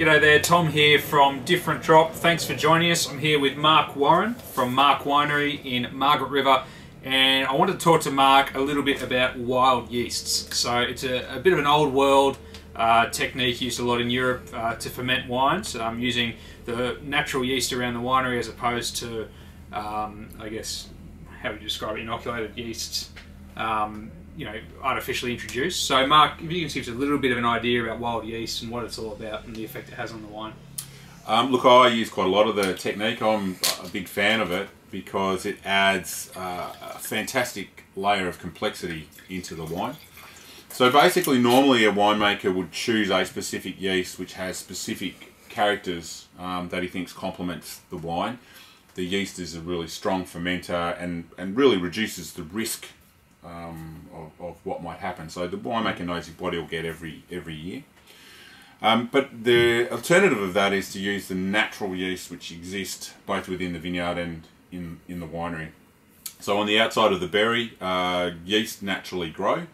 G'day there, Tom here from Different Drop. Thanks for joining us. I'm here with Mark Warren from Mark Winery in Margaret River, and I wanted to talk to Mark a little bit about wild yeasts. So it's a bit of an old world technique used a lot in Europe to ferment wines, using the natural yeast around the winery as opposed to, I guess, how would you describe it, inoculated yeasts, artificially introduced. So Mark, if you can give us a little bit of an idea about wild yeast and what it's all about and the effect it has on the wine. Look, I use quite a lot of the technique. I'm a big fan of it because it adds a fantastic layer of complexity into the wine. So basically, normally a winemaker would choose a specific yeast which has specific characters that he thinks complements the wine. The yeast is a really strong fermenter and really reduces the risk of what might happen. So the winemaker knows what he'll get every year. But the alternative of that is to use the natural yeast which exist both within the vineyard and in the winery. So on the outside of the berry, yeast naturally grow,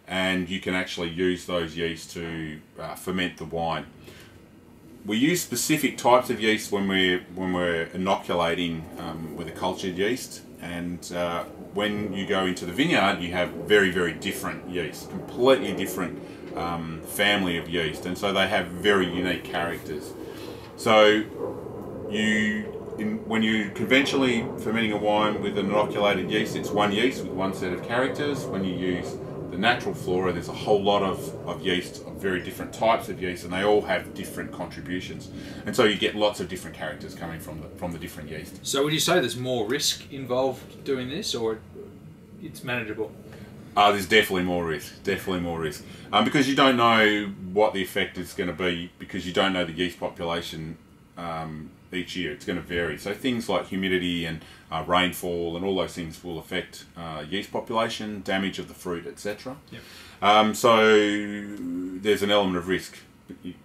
and you can actually use those yeasts to ferment the wine. We use specific types of yeast when we're inoculating with a cultured yeast, and when you go into the vineyard, you have very, very different yeast, completely different family of yeast, and so they have very unique characters. So when you're conventionally fermenting a wine with an inoculated yeast, it's one yeast with one set of characters. When you use the natural flora, there's a whole lot of yeast, of very different types of yeast, and they all have different contributions, and so you get lots of different characters coming from the different yeast. So would you say there's more risk involved doing this, or it's manageable? There's definitely more risk, because you don't know what the effect is going to be, because you don't know the yeast population each year. It's going to vary. So things like humidity and rainfall and all those things will affect yeast population, damage of the fruit, etc. Yep. So there's an element of risk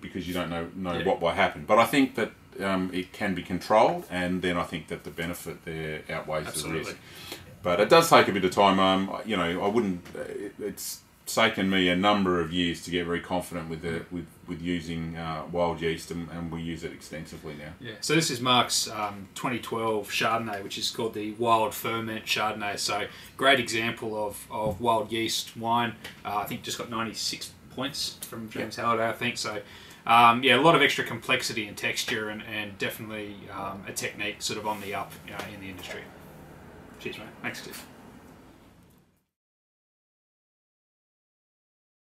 because you don't know what will happen. But I think that it can be controlled, and then I think that the benefit there outweighs the risk. But it does take a bit of time. I wouldn't. It's taken me a number of years to get very confident with using wild yeast, and we use it extensively now. Yeah. So this is Mark's 2012 Chardonnay, which is called the Wild Ferment Chardonnay. So great example of wild yeast wine. I think just got 96 points from James Halliday, I think. So a lot of extra complexity and texture, and definitely a technique sort of on the up in the industry. Cheers, mate. Thanks, Steve.